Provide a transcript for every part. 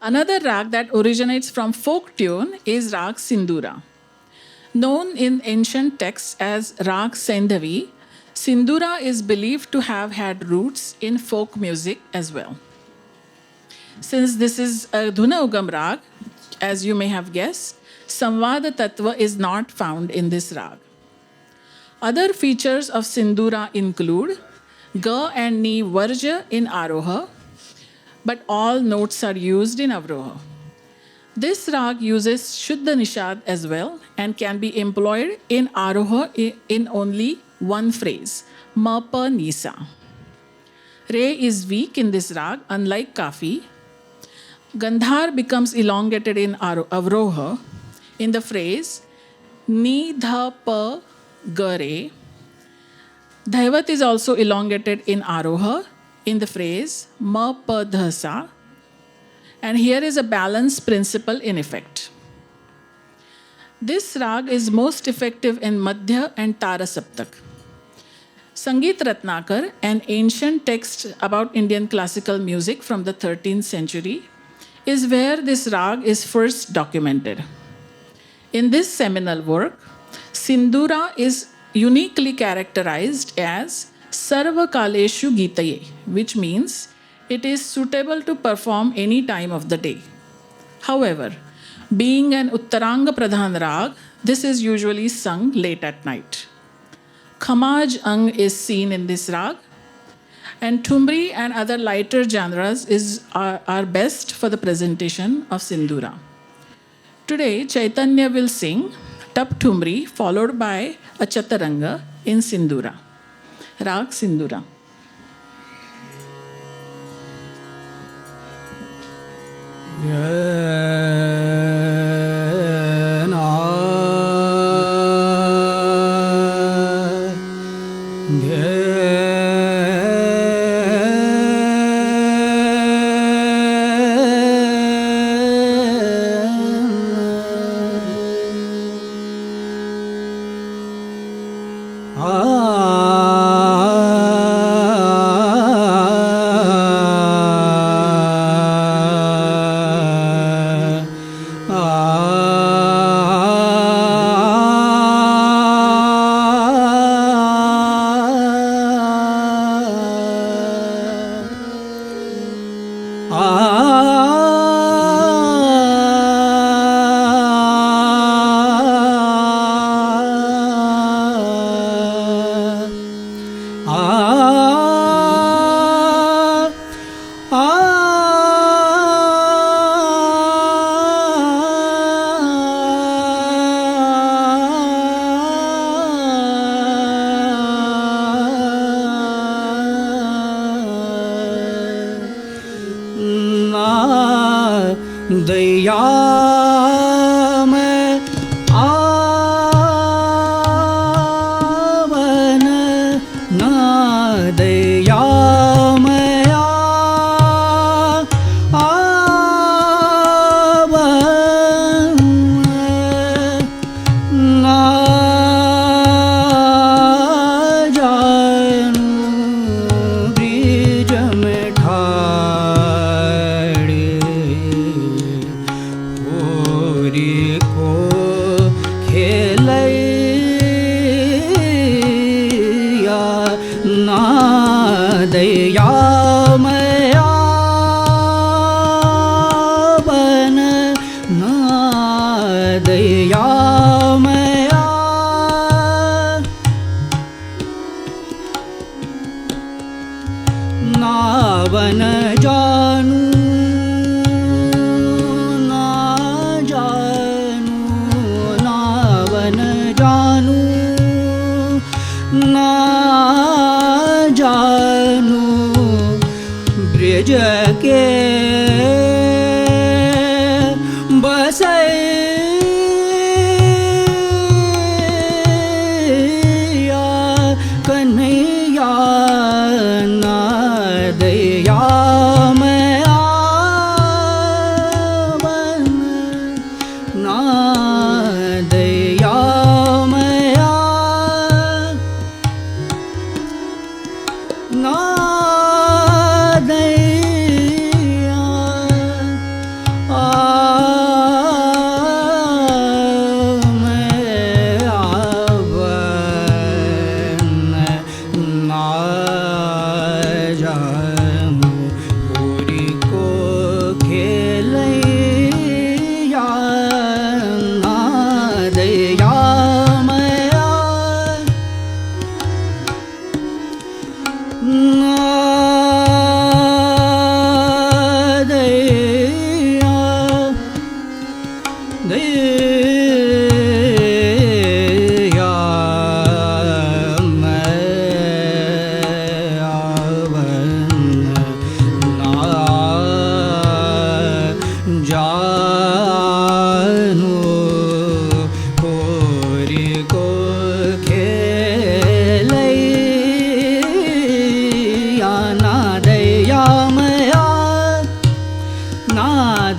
Another rag that originates from folk tune is Rag Sindura. Known in ancient texts as Rag Sandhavi, Sindura is believed to have had roots in folk music as well. Since this is a Dhuna Ugam Rag, as you may have guessed, Samvada Tattva is not found in this rag. Other features of Sindura include Ga and Ni Varja in Aroha, but all notes are used in Avroha. This rag uses Shuddha Nishad as well and can be employed in Aroha in only one phrase, Ma Pa Nisa. Re is weak in this rag, unlike Kafi. Gandhar becomes elongated in Avroha in the phrase Ni Dha Pa Ga Re. Dhaivat is also elongated in Aroha in the phrase Ma Pa Dha Sa. And here is a balance principle in effect. This rag is most effective in Madhya and Tara Saptak. Sangeet Ratnakar, an ancient text about Indian classical music from the 13th century, is where this rag is first documented. In this seminal work, Sindura is uniquely characterized as Sarva Kaleshu Gitaye, which means it is suitable to perform any time of the day. However, being an Uttaranga Pradhan rag, this is usually sung late at night. Khamaj Ang is seen in this rag, and Thumri and other lighter genres are best for the presentation of Sindura. Today, Chaitanya will sing Tap Thumri followed by a Chaturanga in Sindura. Rag Sindura.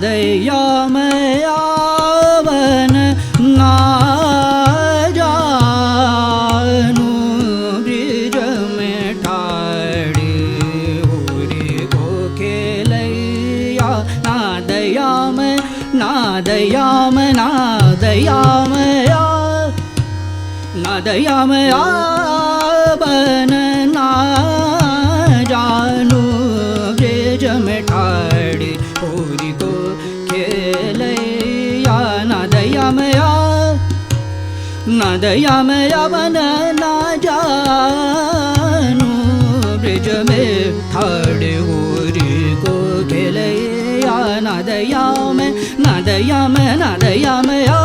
नादयामयावन ना जानू bridge में ठाड़ी होरी को खेलैया नादयाम नादयाम नादयामया नादयामयावन ना जानू bridge में ठाड़ी होरी को खेलैया नादयामया नादयामयावन ना जानू ब्रिज में ठाड़ी होरी को खेलैया नादयाम नादयाम नादयामया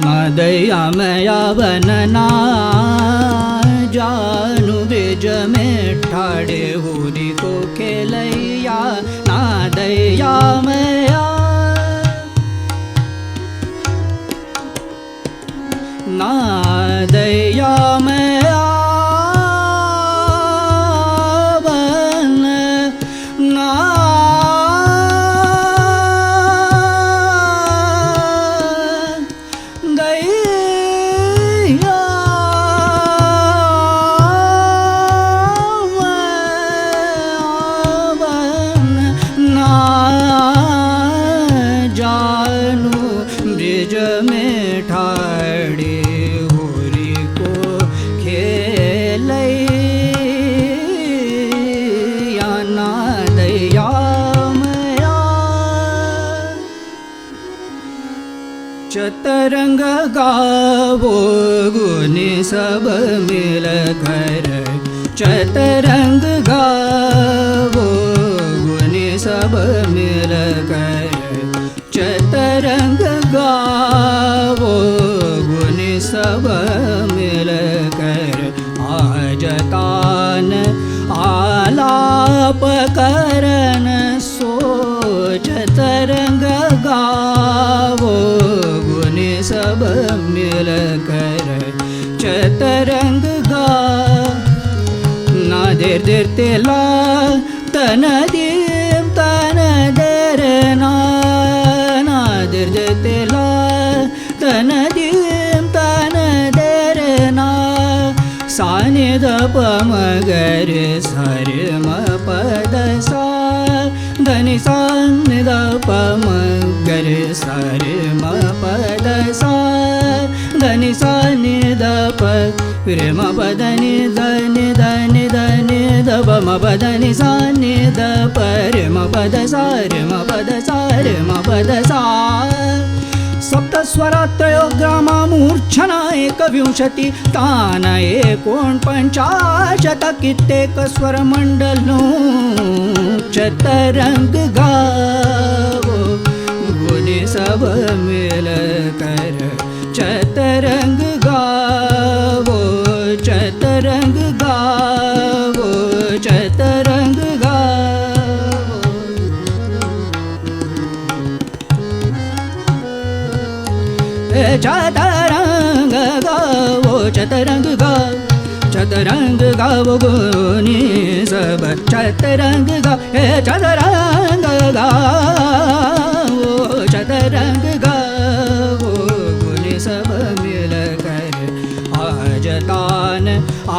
नादयामयावन ना जानू ब्रिज में ठाड़े होरी को खेलैया नादयामया नादयामयावन ना चतरंग गावो गुनी सब मिल कर चतरंग गावो गुनी सब मिल कर चतरंग गावो गुनी सब मिल कर आज तान आलाप करन सो चतरंग गावो सब मिल कर चतरंग गा ना देर देर तेला तन दीम तन देर ना देर देर तेला तन दीम तन देर ना सानि द प म गर सारे म पद सा धनि सा नि द प म गर सारे म पद सा धनि सा नि द प रे म पद नि ध नि ध नि ध नि ध प म पद नि सा नि ध प रे म पद सा रे म पद सा रे म पद सा सप्तस्वरात्रयो ग्रामा मूर्छना एकविंशति तान 49 कित्येक स्वरमंडलो चतरंग गावो गुनी सब मिल कर चतरंग गावो चतरंग गावो चतरंग गावो चतरंग गावो चतरंग गावो चतरंग गावो गुनी सब चतरंग गावो चतरंग गावो चतरंग गावो गुनी सब मिल कर आज तान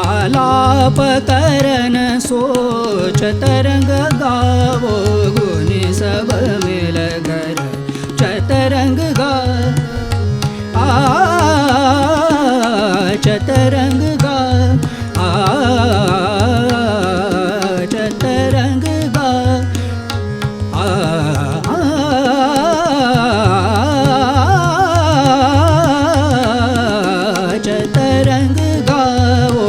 आलाप करन सो चतरंग गावो गुनी सब मिल कर चतरंग गा चतरंग गा चतरंग गा चतरंग गावो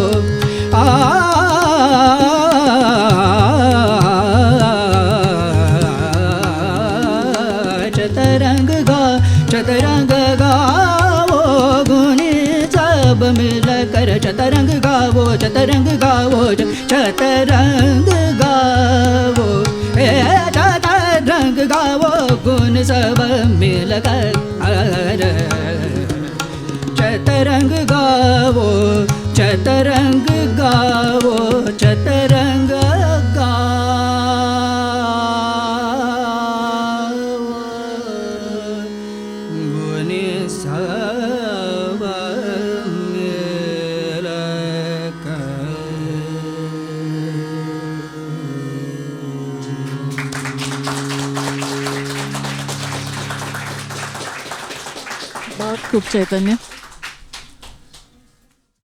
चतरंग गा चतरंग गावो गुनी सब मिल कर चतरंग गावो चतरंग गावो चतरंग गावो चतरंग गावो गुण सब मिल कर चतरंग गावो चतरंग गावो चतरंग गावो खूप चैतन्य.